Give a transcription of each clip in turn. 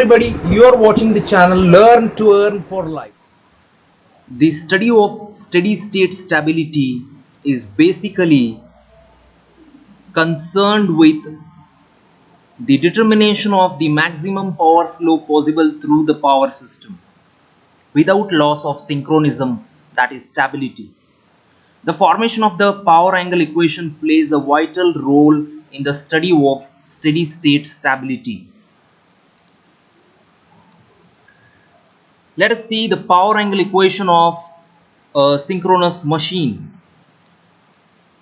everybody, you're watching the channel Learn to Earn for Life. The study of steady state stability is basically concerned with the determination of the maximum power flow possible through the power system without loss of synchronism, that is stability. The formation of the power angle equation plays a vital role in the study of steady state stability. Let us see the power angle equation of a synchronous machine.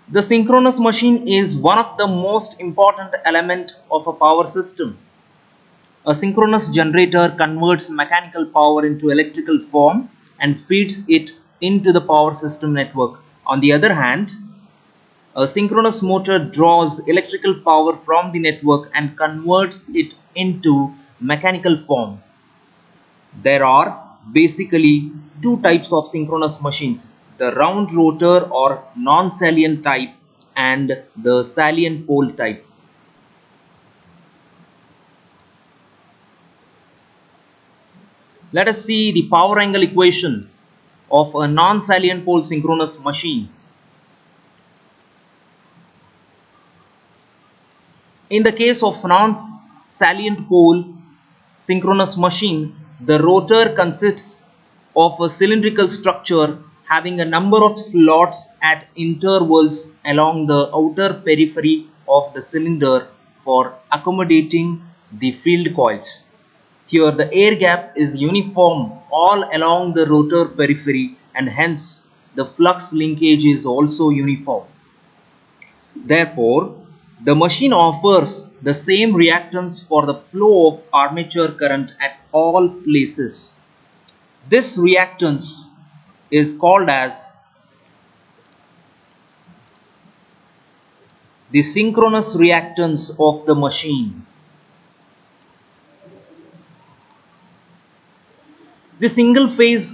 The synchronous machine is one of the most important elements of a power system. A synchronous generator converts mechanical power into electrical form and feeds it into the power system network. On the other hand, a synchronous motor draws electrical power from the network and converts it into mechanical form. There are basically two types of synchronous machines: the round rotor or non-salient type and the salient pole type. Let us see the power angle equation of a non-salient pole synchronous machine. In the case of non-salient pole synchronous machine, the rotor consists of a cylindrical structure having a number of slots at intervals along the outer periphery of the cylinder for accommodating the field coils. Here the air gap is uniform all along the rotor periphery and hence the flux linkage is also uniform. Therefore, the machine offers the same reactance for the flow of armature current at all places. This reactance is called as the synchronous reactance of the machine. The single phase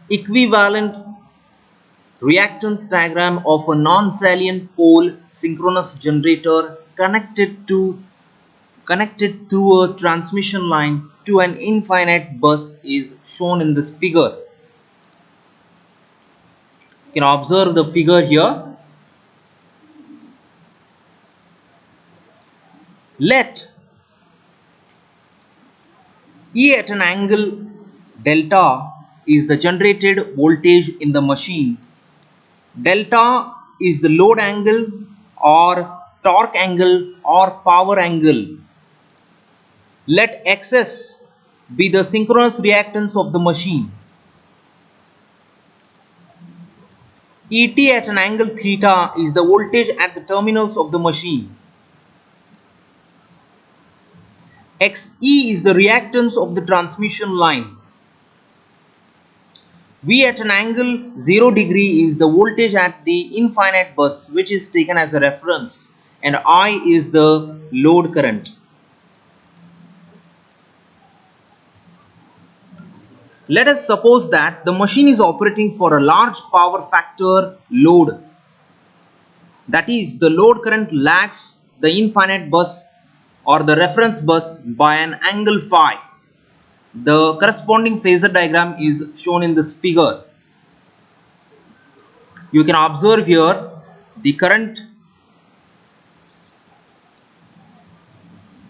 equivalent reactance diagram of a non-salient pole synchronous generator connected through a transmission line to an infinite bus is shown in this figure. You can observe the figure here. Let E at an angle delta is the generated voltage in the machine. Delta is the load angle or torque angle or power angle. Let Xs be the synchronous reactance of the machine. Et at an angle theta is the voltage at the terminals of the machine. Xe is the reactance of the transmission line. V at an angle 0 degree is the voltage at the infinite bus which is taken as a reference, and I is the load current. Let us suppose that the machine is operating for a large power factor load. That is, the load current lags the infinite bus or the reference bus by an angle phi. The corresponding phasor diagram is shown in this figure. You can observe here the current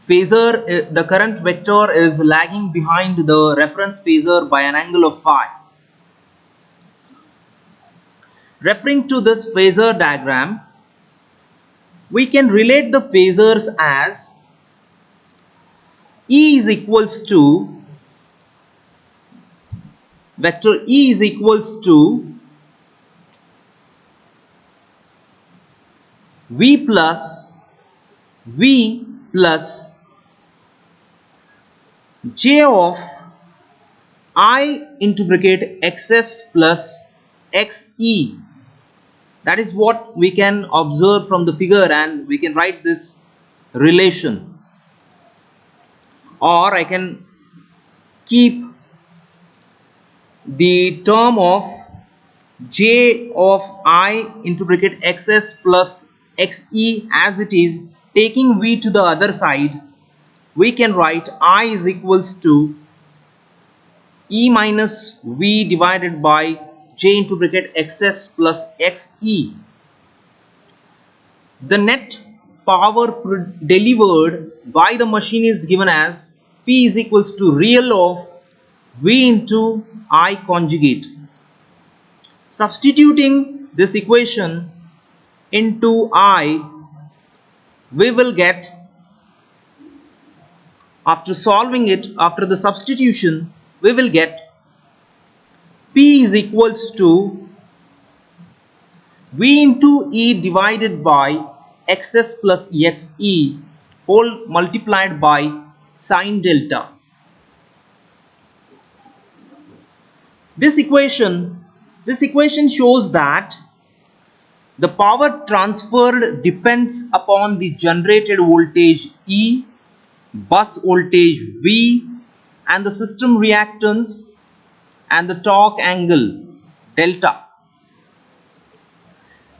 phasor, the current vector is lagging behind the reference phasor by an angle of phi. Referring to this phasor diagram, we can relate the phasors as E is equals to vector E is equals to V plus J of I into bracket Xs plus Xe. That is what we can observe from the figure, and we can write this relation. Or I can keep the term of J of I into bracket Xs plus Xe as it is, taking V to the other side, we can write I is equals to E minus V divided by J into bracket XS plus XE. The net power delivered by the machine is given as P is equals to real of V into I conjugate. Substituting this equation into I, we will get, after solving it, after the substitution, we will get P is equals to V into E divided by XS plus XE whole multiplied by sine delta. This equation shows that the power transferred depends upon the generated voltage E, bus voltage V, and the system reactance and the torque angle delta.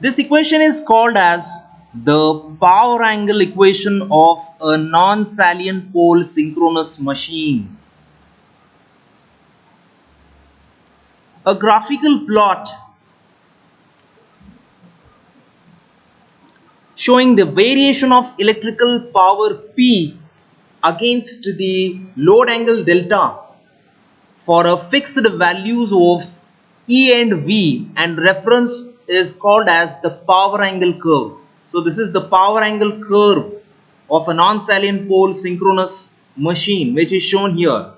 This equation is called as the power angle equation of a non-salient pole synchronous machine. A graphical plot showing the variation of electrical power P against the load angle delta for a fixed values of E and V, and reference is called as the power angle curve. So this is the power angle curve of a non-salient pole synchronous machine, which is shown here.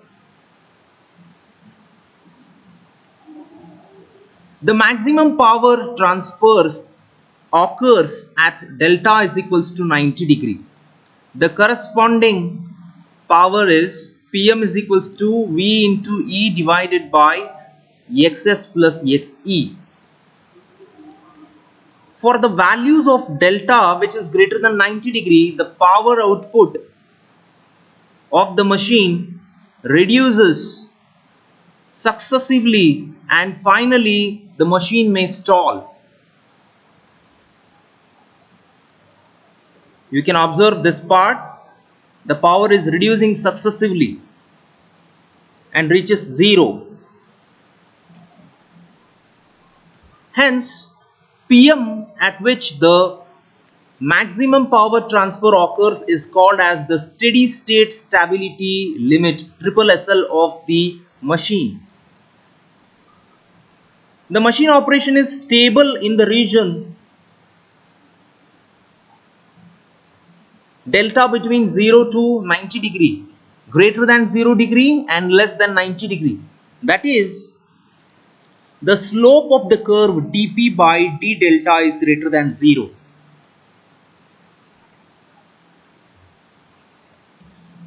The maximum power transfers occurs at delta is equals to 90 degree. The corresponding power is Pm is equals to V into E divided by XS plus XE. For the values of delta which is greater than 90 degree, the power output of the machine reduces successively and finally the machine may stall. You can observe this part. The power is reducing successively and reaches 0. Hence, Pm at which the maximum power transfer occurs is called as the steady state stability limit SSL of the machine. The machine operation is stable in the region delta between 0 to 90 degree, greater than 0 degree and less than 90 degree. That is, the slope of the curve dp by d delta is greater than 0.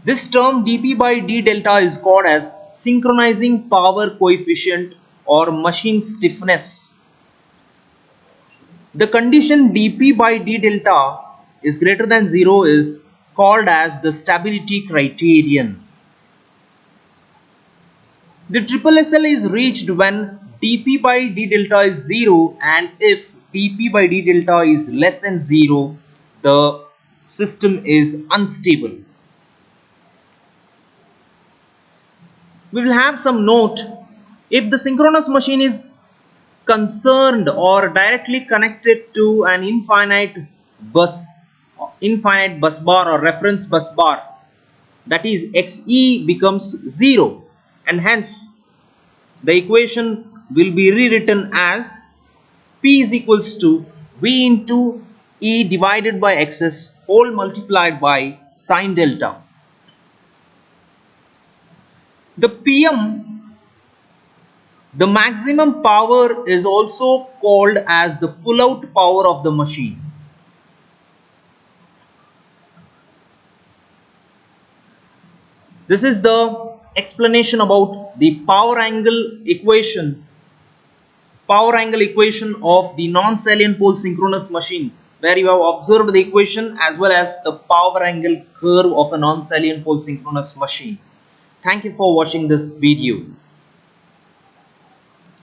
This term dp by d delta is called as synchronizing power coefficient or machine stiffness. The condition dp by d delta is greater than 0 is called as the stability criterion. The SSL is reached when dp by d delta is 0, and if dp by d delta is less than 0, the system is unstable. We will have some note. If the synchronous machine is concerned or directly connected to an infinite bus bar or reference bus bar, that is XE becomes 0, and hence the equation will be rewritten as P is equals to V into E divided by XS whole multiplied by sine delta. The Pm, the maximum power, is also called as the pull-out power of the machine. This is the explanation about the power angle equation of the non-salient pole synchronous machine, where you have observed the equation as well as the power angle curve of a non-salient pole synchronous machine. Thank you for watching this video.